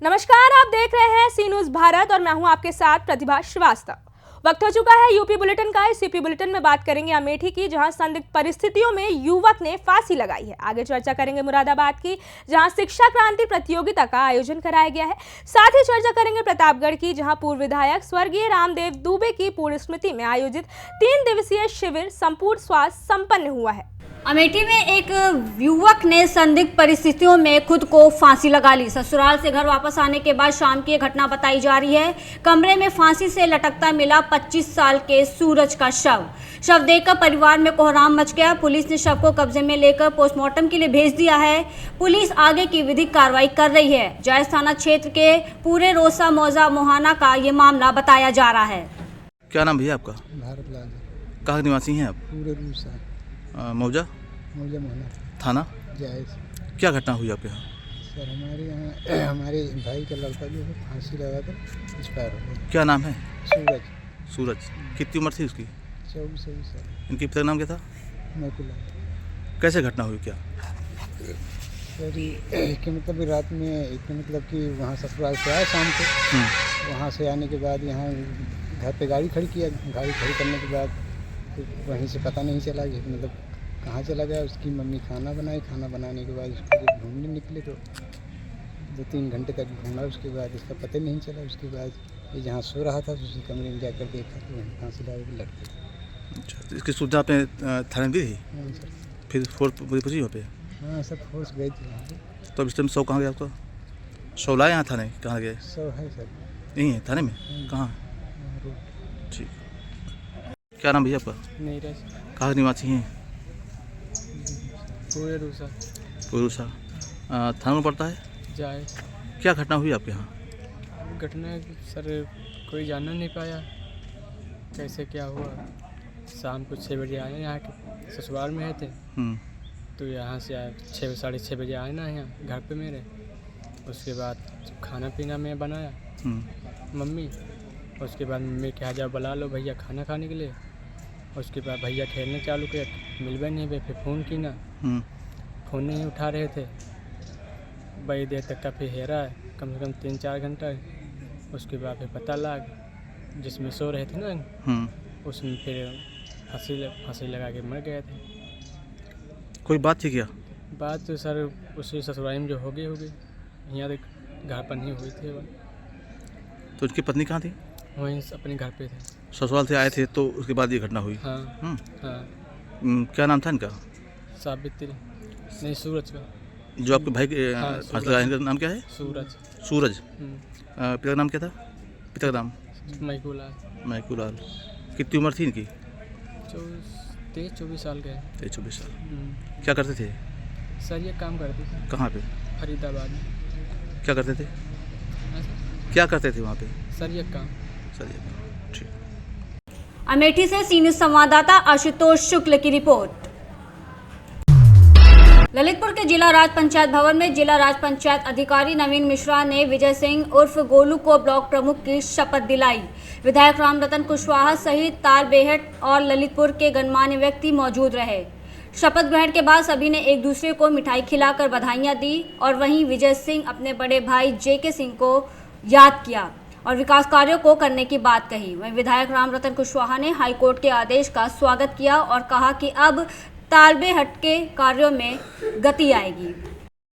नमस्कार, आप देख रहे हैं सी न्यूज़ भारत और मैं हूं आपके साथ प्रतिभा श्रीवास्तव। वक्त हो चुका है यूपी बुलेटिन का। इस यूपी बुलेटिन में बात करेंगे अमेठी की, जहां संदिग्ध परिस्थितियों में युवक ने फांसी लगाई है। आगे चर्चा करेंगे मुरादाबाद की, जहां शिक्षा क्रांति प्रतियोगिता का आयोजन कराया गया है। साथ ही चर्चा करेंगे प्रतापगढ़ की, जहां पूर्व विधायक स्वर्गीय रामदेव दुबे की पूर्ण स्मृति में आयोजित 3 दिवसीय शिविर संपूर्ण स्वास्थ्य संपन्न हुआ है। अमेठी में एक युवक ने संदिग्ध परिस्थितियों में खुद को फांसी लगा ली। ससुराल से घर वापस आने के बाद शाम की घटना बताई जा रही है। कमरे में फांसी से लटकता मिला 25 साल के सूरज का शव देखकर परिवार में कोहराम मच गया। पुलिस ने शव को कब्जे में लेकर पोस्टमार्टम के लिए भेज दिया है। पुलिस आगे की विधिक कार्रवाई कर रही है। जायस थाना क्षेत्र के पूरे रोसा मौजा मोहाना का ये मामला बताया जा रहा है। क्या नाम भैया आपका? भारत लाल। कहाँ के निवासी हैं आप? पूरे रूसा मौजा मोहना थाना। जायज। क्या घटना हुई आपके यहाँ? सर हमारे यहाँ हमारे भाई का लड़का जो है फांसी लगा कर एक्सपायर हो गया। क्या नाम है? सूरज। सूरज। कितनी उम्र थी उसकी? 24 साल। इनके पिता का नाम क्या था? मैकुला। कैसे घटना हुई क्या? सर कि मतलब रात में मतलब कि वहाँ ससुराल से आए शाम को। वहाँ से आने के बाद यहाँ घर पे गाड़ी खड़ी किया। गाड़ी खड़ी करने के बाद तो वहीं से पता नहीं चला कि मतलब कहाँ चला गया। उसकी मम्मी खाना बनाई। खाना बनाने के बाद उसको जब ढूंढने निकले तो 2-3 घंटे तक ढूंढा। उसके बाद इसका पता नहीं चला। उसके बाद ये जहाँ सो रहा था उसी कमरे में जाकर देखा तो वहीं फांसी लगा के लड़ गया। अच्छा, तो इसकी सूचना आपने थाने में दी थी? हाँ सर। फिर फोर्स पहुँची वहाँ पे? हाँ सर, फोर्स गई थी वहाँ पे। तो इस टाइम शव कहाँ गया आपका? शव लाए यहाँ थाने? कहाँ गए? सब है सर। यहीं है थाने में? कहाँ? ठीक। क्या नाम भैया आपका? नीरज। कहाँ के निवासी हैं? पूरे रूसा। पुरुषा थाना में पड़ता है? जाए। क्या घटना हुई आपके यहाँ? घटना सर कोई जानना नहीं पाया कैसे क्या हुआ। शाम को 6 बजे आए यहाँ के, ससुराल में आए थे। तो यहाँ से आए 6 साढ़े 6 बजे आए ना यहाँ घर पे मेरे। उसके बाद खाना पीना मैं बनाया मम्मी। उसके बाद मम्मी कहा जाओ बुला लो भैया खाना खाने के लिए। उसके बाद भैया खेलने चालू किया, मिलवे नहीं भाई। फिर फ़ोन की ना, फ़ोन नहीं उठा रहे थे। बड़ी देर तक का फिर हेरा है, कम से कम 3-4 घंटा। उसके बाद फिर पता लगा जिसमें सो रहे थे ना उसमें फिर फांसी लगा के मर गए थे। कोई बात थी क्या? बात तो सर उसी ससुराल में जो हो गई यहाँ तक घर पर नहीं हुई थी। वो तो उसकी पत्नी कहाँ थी? वहीं अपने घर पे थे। ससुराल से आए थे तो उसके बाद ये घटना हुई? हाँ। हाँ। क्या नाम था इनका? सावित्री नहीं, सूरज का। जो आपके भाई के फांसी लगाए इनका नाम क्या है? सूरज। सूरज। पिता का नाम क्या था? पिता का नाम? मैकुलाल। मैकुलाल। कितनी उम्र थी इनकी? 23-24 साल के। 23-24 साल। क्या करते थे? सर ये काम करते थे। कहाँ पे? फरीदाबाद में। क्या करते थे? क्या करते थे वहाँ पे? सर ये काम। सर ये काम। ठीक। अमेठी से सी न्यूज़ संवाददाता आशुतोष शुक्ल की रिपोर्ट। ललितपुर के जिला राज पंचायत भवन में जिला राज पंचायत अधिकारी नवीन मिश्रा ने विजय सिंह उर्फ गोलू को ब्लॉक प्रमुख की शपथ दिलाई। विधायक राम रतन कुशवाहा सहित तालबेहट और ललितपुर के गणमान्य व्यक्ति मौजूद रहे। शपथ ग्रहण के बाद सभी ने एक दूसरे को मिठाई खिलाकर बधाइयां दी और वहीं विजय सिंह अपने बड़े भाई जेके सिंह को याद किया और विकास कार्यों को करने की बात कही। वहीं विधायक राम रतन कुशवाहा ने हाईकोर्ट के आदेश का स्वागत किया और कहा कि अब तालबेहट के कार्यों में गति आएगी।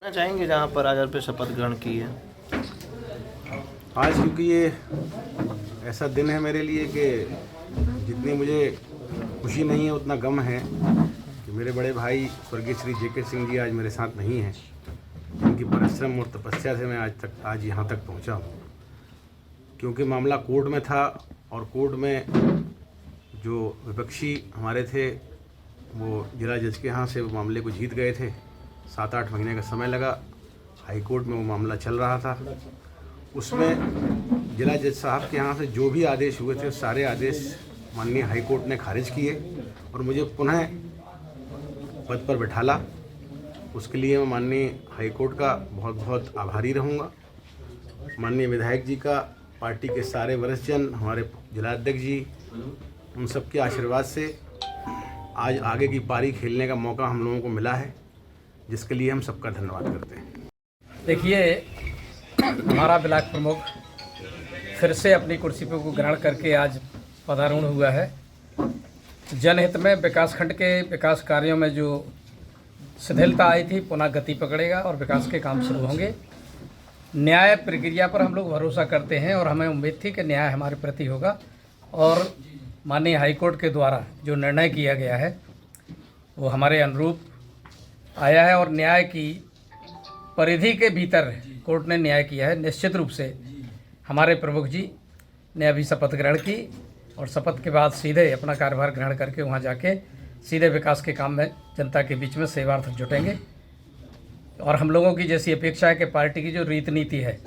चाहेंगे जहाँ पर आज पे शपथ ग्रहण की है आज, क्योंकि ये ऐसा दिन है मेरे लिए कि जितनी मुझे खुशी नहीं है उतना गम है कि मेरे बड़े भाई स्वर्गीय श्री जेके सिंह जी आज मेरे साथ नहीं हैं। इनकी परिश्रम और तपस्या से मैं आज यहाँ तक पहुँचा हूँ। क्योंकि मामला कोर्ट में था और कोर्ट में जो विपक्षी हमारे थे वो जिला जज के यहाँ से वो मामले को जीत गए थे। 7-8 महीने का समय लगा। हाई कोर्ट में वो मामला चल रहा था। उसमें जिला जज साहब के यहाँ से जो भी आदेश हुए थे सारे आदेश माननीय हाई कोर्ट ने खारिज किए और मुझे पुनः पद पर बैठाला। उसके लिए मैं माननीय हाई कोर्ट का बहुत बहुत आभारी रहूँगा। माननीय विधायक जी का, पार्टी के सारे वरिष्ठजन, हमारे जिलाध्यक्ष जी उन सबके आशीर्वाद से आज आगे की पारी खेलने का मौका हम लोगों को मिला है, जिसके लिए हम सबका धन्यवाद करते हैं। देखिए, हमारा ब्लॉक प्रमुख फिर से अपनी कुर्सी पर को ग्रहण करके आज पदार्पण हुआ है। जनहित में विकासखंड के विकास कार्यों में जो शिथिलता आई थी पुनः गति पकड़ेगा और विकास के काम शुरू होंगे। न्याय प्रक्रिया पर हम लोग भरोसा करते हैं और हमें उम्मीद थी कि न्याय हमारे प्रति होगा और माननीय हाईकोर्ट के द्वारा जो निर्णय किया गया है वो हमारे अनुरूप आया है और न्याय की परिधि के भीतर कोर्ट ने न्याय किया है। निश्चित रूप से हमारे प्रमुख जी ने अभी शपथ ग्रहण की और शपथ के बाद सीधे अपना कार्यभार ग्रहण करके वहाँ जाके सीधे विकास के काम में जनता के बीच में सेवार्थ जुटेंगे। और हम लोगों की जैसी अपेक्षा है कि पार्टी की जो रीति नीति है,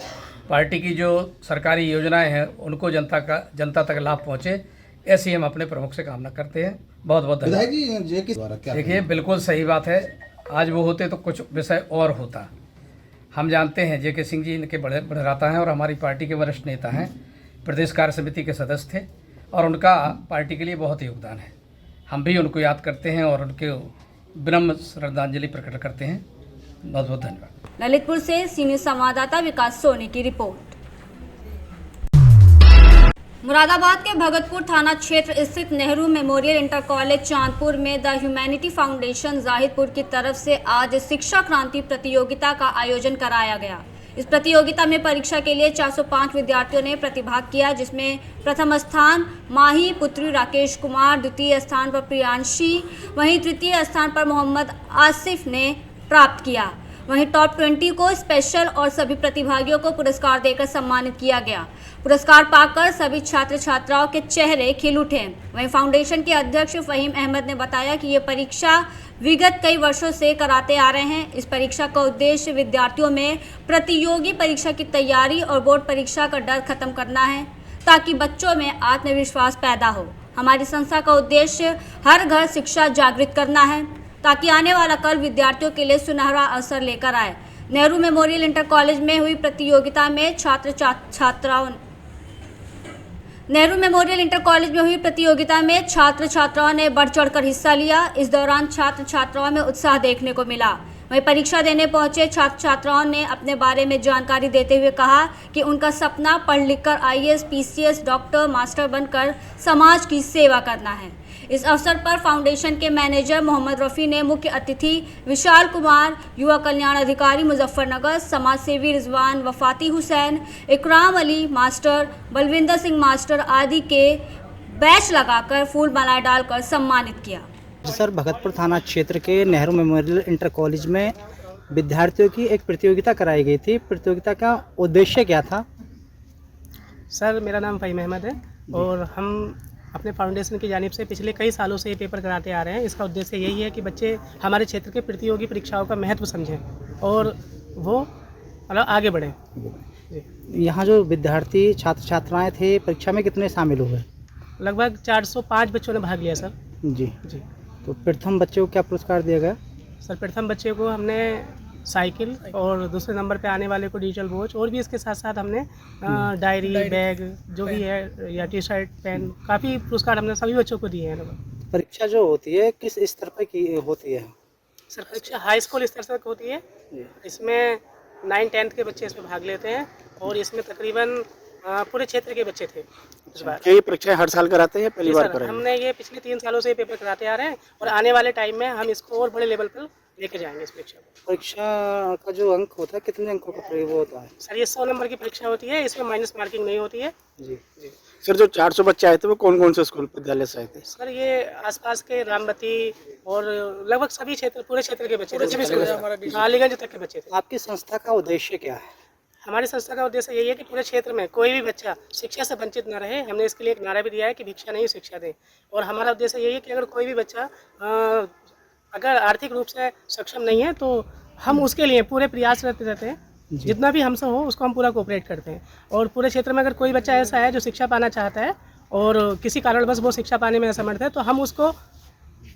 पार्टी की जो सरकारी योजनाएं हैं उनको जनता तक लाभ पहुँचे, ऐसी हम अपने प्रमुख से कामना करते हैं। बहुत बहुत धन्यवाद। देखिए, बिल्कुल सही बात है। आज वो होते तो कुछ विषय और होता। हम जानते हैं जे के सिंह जी इनके बड़े बढ़ाता हैं और हमारी पार्टी के वरिष्ठ नेता हैं, प्रदेश कार्य समिति के सदस्य थे और उनका पार्टी के लिए बहुत योगदान है। हम भी उनको याद करते हैं और उनके विनम्र श्रद्धांजलि प्रकट करते हैं। बहुत बहुत धन्यवाद। ललितपुर से सीनियर संवाददाता विकास सोनी की रिपोर्ट। मुरादाबाद के भगतपुर थाना क्षेत्र स्थित Nehru memorial inter college Chandpur में द ह्यूमैनिटी फाउंडेशन जाहिदपुर की तरफ से आज शिक्षा क्रांति प्रतियोगिता का आयोजन कराया गया। इस प्रतियोगिता में परीक्षा के लिए 405 विद्यार्थियों ने प्रतिभाग किया, जिसमें प्रथम स्थान माही पुत्री राकेश कुमार, द्वितीय स्थान पर प्रियांशी, वहीं तृतीय स्थान पर मोहम्मद आसिफ ने प्राप्त किया। वहीं टॉप 20 को स्पेशल और सभी प्रतिभागियों को पुरस्कार देकर सम्मानित किया गया। पुरस्कार पाकर सभी छात्र छात्राओं के चेहरे खिल उठे। वहीं फाउंडेशन के अध्यक्ष फहीम अहमद ने बताया कि ये परीक्षा विगत कई वर्षों से कराते आ रहे हैं। इस परीक्षा का उद्देश्य विद्यार्थियों में प्रतियोगी परीक्षा की तैयारी और बोर्ड परीक्षा का डर खत्म करना है, ताकि बच्चों में आत्मविश्वास पैदा हो। हमारी संस्था का उद्देश्य हर घर शिक्षा जागृत करना है, ताकि आने वाला कल विद्यार्थियों के लिए सुनहरा अवसर लेकर आए। नेहरू मेमोरियल इंटर कॉलेज में हुई प्रतियोगिता में छात्र छात्राओं ने बढ़ चढ़कर हिस्सा लिया। इस दौरान छात्र छात्राओं में उत्साह देखने को मिला। वहीं परीक्षा देने पहुंचे छात्र छात्राओं ने अपने बारे में जानकारी देते हुए कहा कि उनका सपना पढ़ लिखकर IAS, PCS, डॉक्टर, मास्टर बनकर समाज की सेवा करना है। इस अवसर पर फाउंडेशन के मैनेजर मोहम्मद रफ़ी ने मुख्य अतिथि विशाल कुमार, युवा कल्याण अधिकारी मुजफ्फरनगर, समाज सेवी रिजवान वफाती हुसैन, इकराम अली मास्टर, बलविंदर सिंह मास्टर आदि के बैच लगाकर फूल मालाएं डालकर सम्मानित किया। सर, भगतपुर थाना क्षेत्र के नेहरू मेमोरियल इंटर कॉलेज में विद्यार्थियों की एक प्रतियोगिता कराई गई थी। प्रतियोगिता का उद्देश्य क्या था? सर, मेरा नाम फहीम अहमद है और हम अपने फाउंडेशन की जानिब से पिछले कई सालों से ये पेपर कराते आ रहे हैं। इसका उद्देश्य यही है कि बच्चे हमारे क्षेत्र के प्रतियोगी परीक्षाओं का महत्व समझें और वो मतलब आगे बढ़ें। यहाँ जो विद्यार्थी छात्र छात्राएं थे, परीक्षा में कितने शामिल हुए? लगभग 405 बच्चों ने भाग लिया सर। जी। तो प्रथम बच्चे को क्या पुरस्कार दिया गया? सर, प्रथम बच्चे को हमने साइकिल और दूसरे नंबर पे आने वाले को डिजिटल वॉच और भी इसके साथ साथ हमने डायरी, बैग जो भी है या टी-शर्ट, पेन, काफ़ी पुरस्कार हमने सभी बच्चों को दिए हैं। परीक्षा जो होती है किस स्तर पर की होती है? सर, परीक्षा हाई स्कूल स्तर तक होती है। इसमें 9-10 के बच्चे इसमें भाग लेते हैं और इसमें तकरीबन पूरे क्षेत्र के बच्चे थे इस बार। क्या ये परीक्षाएं हर साल कराते हैं, पहली बार कराएंगे? हमने ये पिछले 3 सालों से ये पेपर कराते आ रहे हैं और आने वाले टाइम में हम इसको और बड़े लेवल पर लेके जाएंगे इस परीक्षा को। परीक्षा का जो अंक होता है कितने अंकों का वो होता है? सर, ये 100 नंबर की परीक्षा होती है, इसमें माइनस मार्किंग नहीं होती है। जी। सर, जो 400 बच्चे आए थे वो कौन कौन से स्कूल विद्यालय से आए थे? सर, ये आसपास के रामबती और लगभग सभी क्षेत्र, पूरे क्षेत्र के बच्चे थे, अलीगंज तक के बच्चे थे। आपकी संस्था का उद्देश्य क्या है? हमारी संस्था का उद्देश्य यही है कि पूरे क्षेत्र में कोई भी बच्चा शिक्षा से वंचित न रहे। हमने इसके लिए एक नारा भी दिया है कि भिक्षा नहीं, शिक्षा दें। और हमारा उद्देश्य यही है कि अगर कोई भी बच्चा अगर आर्थिक रूप से सक्षम नहीं है तो हम उसके लिए पूरे प्रयास रहते हैं। जितना भी हमसे हो उसको हम पूरा कोऑपरेट करते हैं। और पूरे क्षेत्र में अगर कोई बच्चा ऐसा है जो शिक्षा पाना चाहता है और किसी कारणवश वो शिक्षा पाने में असमर्थ है तो हम उसको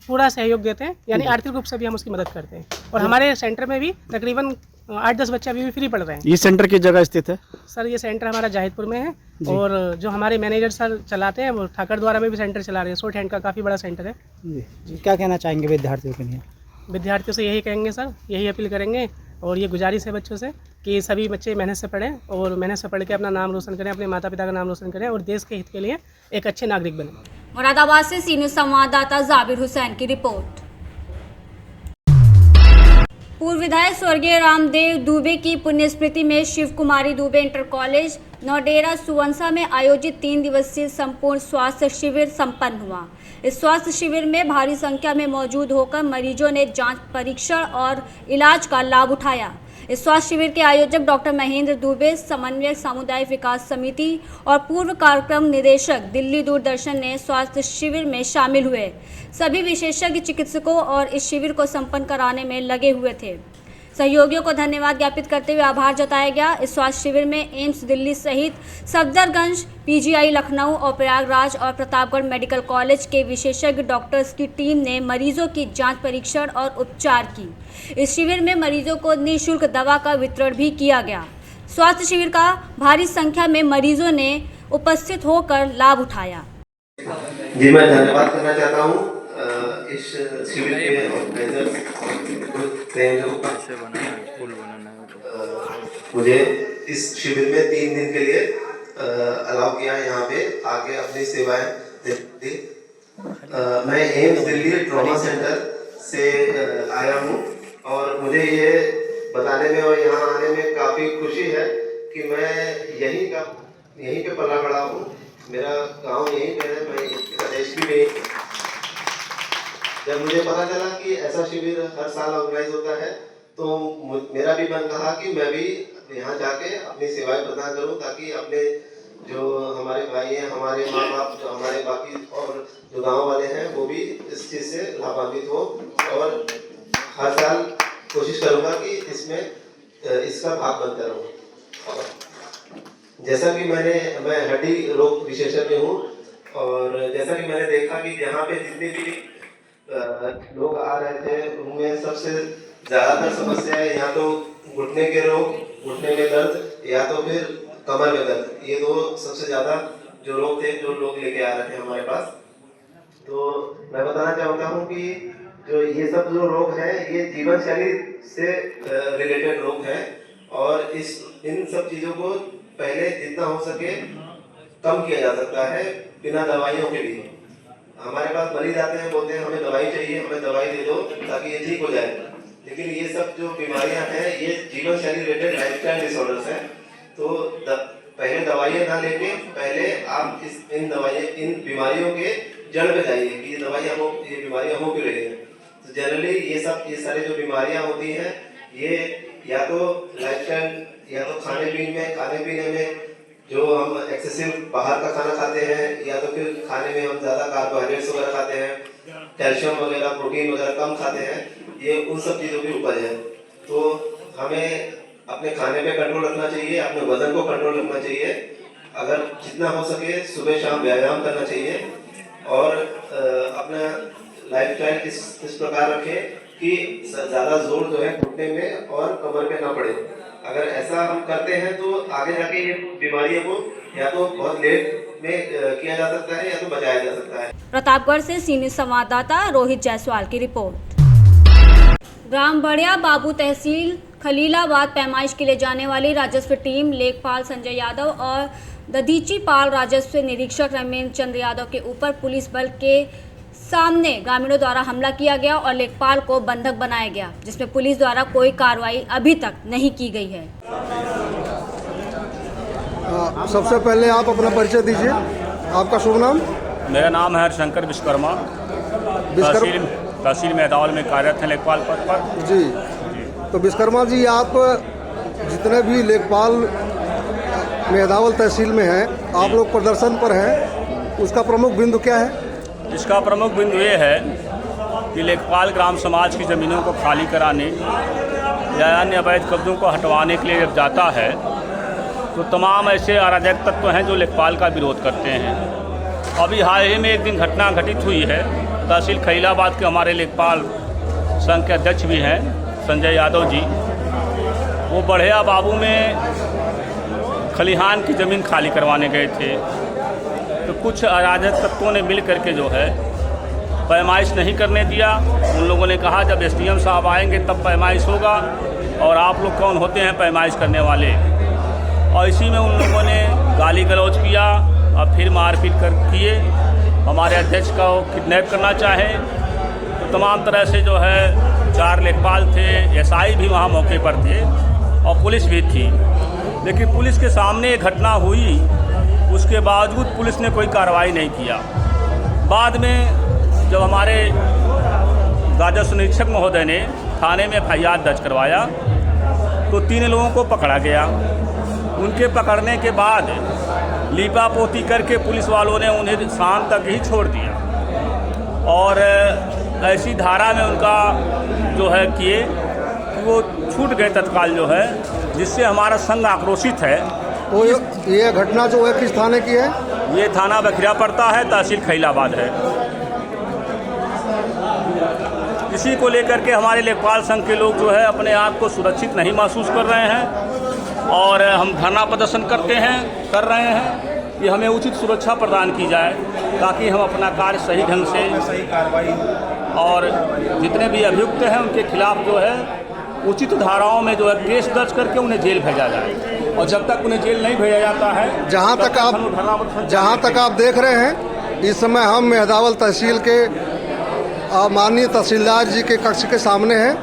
पूरा सहयोग देते हैं, यानी आर्थिक रूप से भी हम उसकी मदद करते हैं। और हमारे सेंटर में भी तकरीबन 8-10 बच्चे अभी भी फ्री पढ़ रहे हैं। ये सेंटर किस जगह स्थित है? सर ये सेंटर हमारा जाहिदपुर में है और जो हमारे मैनेजर सर चलाते हैं वो ठाकर द्वारा में भी सेंटर चला रहे हैं। शॉर्ट हैंड का काफ़ी बड़ा सेंटर है। जी क्या कहना चाहेंगे विद्यार्थियों के लिए? विद्यार्थियों से यही कहेंगे सर, यही अपील करेंगे और ये गुजारिश है बच्चों से कि सभी बच्चे मेहनत से पढ़ें और मेहनत से पढ़ के अपना नाम रोशन करें, अपने माता पिता का नाम रोशन करें और देश के हित के लिए एक अच्छे नागरिक बने। मुरादाबाद से सी न्यूज़ संवाददाता जाबिर हुसैन की रिपोर्ट। पूर्व विधायक स्वर्गीय रामदेव दुबे की पुण्य स्मृति में शिव कुमारी दुबे इंटर कॉलेज नौडेरा सुवंसा में आयोजित 3 दिवसीय संपूर्ण स्वास्थ्य शिविर संपन्न हुआ। इस स्वास्थ्य शिविर में भारी संख्या में मौजूद होकर मरीजों ने जांच, परीक्षण और इलाज का लाभ उठाया। इस स्वास्थ्य शिविर के आयोजक डॉक्टर महेंद्र दुबे, समन्वयक सामुदायिक विकास समिति और पूर्व कार्यक्रम निदेशक दिल्ली दूरदर्शन ने स्वास्थ्य शिविर में शामिल हुए। सभी विशेषज्ञ चिकित्सकों और इस शिविर को संपन्न कराने में लगे हुए थे। सहयोगियों को धन्यवाद ज्ञापित करते हुए आभार जताया गया। इस स्वास्थ्य शिविर में एम्स दिल्ली सहित सफदरगंज, पीजीआई लखनऊ और प्रयागराज और प्रतापगढ़ मेडिकल कॉलेज के विशेषज्ञ डॉक्टर्स की टीम ने मरीजों की जांच, परीक्षण और उपचार की। इस शिविर में मरीजों को निःशुल्क दवा का वितरण भी किया गया। स्वास्थ्य शिविर का भारी संख्या में मरीजों ने उपस्थित होकर लाभ उठाया। जी मैं धन्यवाद करना चाहता हूँ इस शिविर के ऑर्गेनाइजर्स मुझे इस शिविर में 3 दिन के लिए अलाउ किया यहाँ पे आके अपनी सेवाएं देती। मैं एम्स दिल्ली ट्रॉमा सेंटर से आया हूँ और मुझे ये बताने में और यहाँ आने में काफ़ी खुशी है कि मैं यहीं पे पला बड़ा हूँ। मेरा गांव यहीं पे है, मैं प्रदेश भी नहीं। जब मुझे पता चला कि ऐसा शिविर हर साल ऑर्गेनाइज होता है तो मेरा भी मन कहा कि मैं भी यहाँ जाके अपनी सेवाएं प्रदान करूँ ताकि अपने जो हमारे भाई हैं, हमारे माँ बाप, जो हमारे बाकी और जो गांव वाले हैं वो भी इस चीज़ से लाभान्वित हो और हर साल कोशिश करूँगा कि इसमें इसका भाग बनता रहूँ। जैसा कि मैं हड्डी रोग विशेषज्ञ हूँ और जैसा कि मैंने देखा कि यहाँ पे जितने भी लोग आ रहे थे उनमें सबसे ज़्यादातर समस्या है या तो घुटने के रोग, घुटने में दर्द या तो फिर कमर में दर्द। ये 2 सबसे ज़्यादा जो रोग थे जो लोग लेके आ रहे थे हमारे पास। तो मैं बताना चाहता हूँ कि जो ये सब जो रोग हैं ये जीवन शैली से रिलेटेड रोग हैं और इन सब चीज़ों को पहले जितना हो सके कम किया जा सकता है बिना दवाइयों के लिए। हमारे पास मरीज आते हैं, बोलते हैं हमें दवाई चाहिए, हमें दवाई दे दो ताकि ये ठीक हो जाए। लेकिन ये सब जो बीमारियां हैं ये जीवन शैली रिलेटेड लाइफस्टाइल डिसऑर्डर्स हैं। तो पहले दवाइयाँ ना लेके पहले आप इन बीमारियों के जड़ पे जाइए कि ये बीमारियां हो क्यों रही हैं। तो जनरली ये सारी जो बीमारियां होती हैं ये या तो लाइफस्टाइल या तो खाने पीने में जो हम एक्सेसिव बाहर का खाना खाते हैं या तो फिर खाने में हम ज़्यादा कार्बोहाइड्रेट्स वगैरह खाते हैं, कैल्शियम वगैरह, प्रोटीन वगैरह कम खाते हैं, ये उन सब चीज़ों की उपज है। तो हमें अपने खाने पे कंट्रोल रखना चाहिए, अपने वजन को कंट्रोल रखना चाहिए। अगर जितना हो सके सुबह शाम व्यायाम करना चाहिए और अपना लाइफस्टाइल इस प्रकार रखें कि ज़्यादा जोर जो है घुटने में और कमर पे ना पड़े। अगर ऐसा हम करते हैं तो आगे जाके ये बीमारियों को या तो बहुत लेट में किया जा सकता है या तो बचाया जा सकता है। प्रतापगढ़ से सीनियर संवाददाता रोहित जायसवाल की रिपोर्ट। ग्राम बड़िया बाबू तहसील खलीलाबाद पैमाइश के लिए जाने वाली राजस्व टीम लेखपाल संजय यादव और दधीची पाल राजस्व निरीक्षक रमेंद्र चंद्र यादव के ऊपर पुलिस बल के सामने ग्रामीणों द्वारा हमला किया गया और लेखपाल को बंधक बनाया गया, जिसमें पुलिस द्वारा कोई कार्रवाई अभी तक नहीं की गई है। सबसे पहले आप अपना परिचय दीजिए, आपका शुभ नाम। मेरा नाम है हरिशंकर विश्वकर्मा, तहसील मेहदावल में कार्यरत हैं लेखपाल पद पर। जी तो विश्वकर्मा जी, आप जितने भी लेखपाल मेहदावल तहसील में हैं, आप लोग प्रदर्शन पर हैं, उसका प्रमुख बिंदु क्या है? इसका प्रमुख बिंदु ये है कि लेखपाल ग्राम समाज की ज़मीनों को खाली कराने या अन्य अवैध कब्जों को हटवाने के लिए जब जाता है तो तमाम ऐसे अराजक तत्व हैं जो लेखपाल का विरोध करते हैं। अभी हाल ही में एक दिन घटना घटित हुई है, तहसील खलीलाबाद के हमारे लेखपाल संघ के अध्यक्ष भी हैं संजय यादव जी, वो बढ़िया बाबू में खलिहान की ज़मीन खाली करवाने गए थे। तो कुछ अराजक तत्वों ने मिल करके जो है पैमाइश नहीं करने दिया। उन लोगों ने कहा जब एसडीएम साहब आएंगे तब पैमाइश होगा, और आप लोग कौन होते हैं पैमाइश करने वाले। और इसी में उन लोगों ने गाली गलौज किया और फिर मारपीट किए। हमारे अध्यक्ष को किडनैप करना चाहे। तो तमाम तरह से जो है 4 लेखपाल थे, एसआई भी वहाँ मौके पर थे और पुलिस भी थी। लेकिन पुलिस के सामने घटना हुई, उसके बावजूद पुलिस ने कोई कार्रवाई नहीं किया। बाद में जब हमारे राजस्व निरीक्षक महोदय ने थाने में FIR दर्ज करवाया तो 3 लोगों को पकड़ा गया। उनके पकड़ने के बाद लीपा पोती करके पुलिस वालों ने उन्हें शाम तक ही छोड़ दिया, और ऐसी धारा में उनका जो है किए कि वो छूट गए तत्काल जो है, जिससे हमारा संघ आक्रोशित है। तो ये घटना जो है किस थाने की है? ये थाना बखिरा पड़ता है, तहसील खैलाबाद है। इसी को लेकर के हमारे लेखपाल संघ के लोग जो है अपने आप को सुरक्षित नहीं महसूस कर रहे हैं, और हम धरना प्रदर्शन कर रहे हैं कि हमें उचित सुरक्षा प्रदान की जाए, ताकि हम अपना कार्य सही ढंग से, सही कार्रवाई, और जितने भी अभियुक्त हैं उनके खिलाफ जो है उचित धाराओं में जो है केस दर्ज करके उन्हें जेल भेजा जाए। और जब तक उन्हें जेल नहीं भेजा जाता है, जहाँ तक आप देख रहे हैं, इस समय हम मेहदावल तहसील के माननीय तहसीलदार जी के कक्ष के सामने हैं।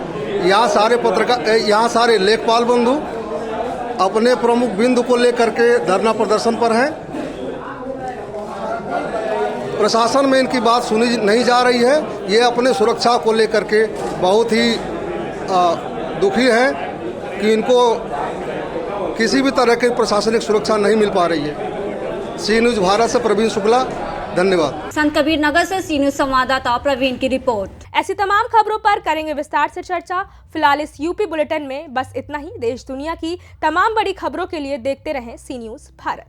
यहाँ सारे लेखपाल बंधु अपने प्रमुख बिंदु को लेकर के धरना प्रदर्शन पर हैं। प्रशासन में इनकी बात सुनी नहीं जा रही है। ये अपने सुरक्षा को लेकर के बहुत ही दुखी हैं कि इनको किसी भी तरह की प्रशासनिक सुरक्षा नहीं मिल पा रही है। सी न्यूज़ भारत से प्रवीण शुक्ला, धन्यवाद। संत कबीर नगर से सी न्यूज़ संवाददाता प्रवीण की रिपोर्ट। ऐसी तमाम खबरों पर करेंगे विस्तार से चर्चा। फिलहाल इस यूपी बुलेटिन में बस इतना ही। देश दुनिया की तमाम बड़ी खबरों के लिए देखते रहें सी न्यूज़ भारत।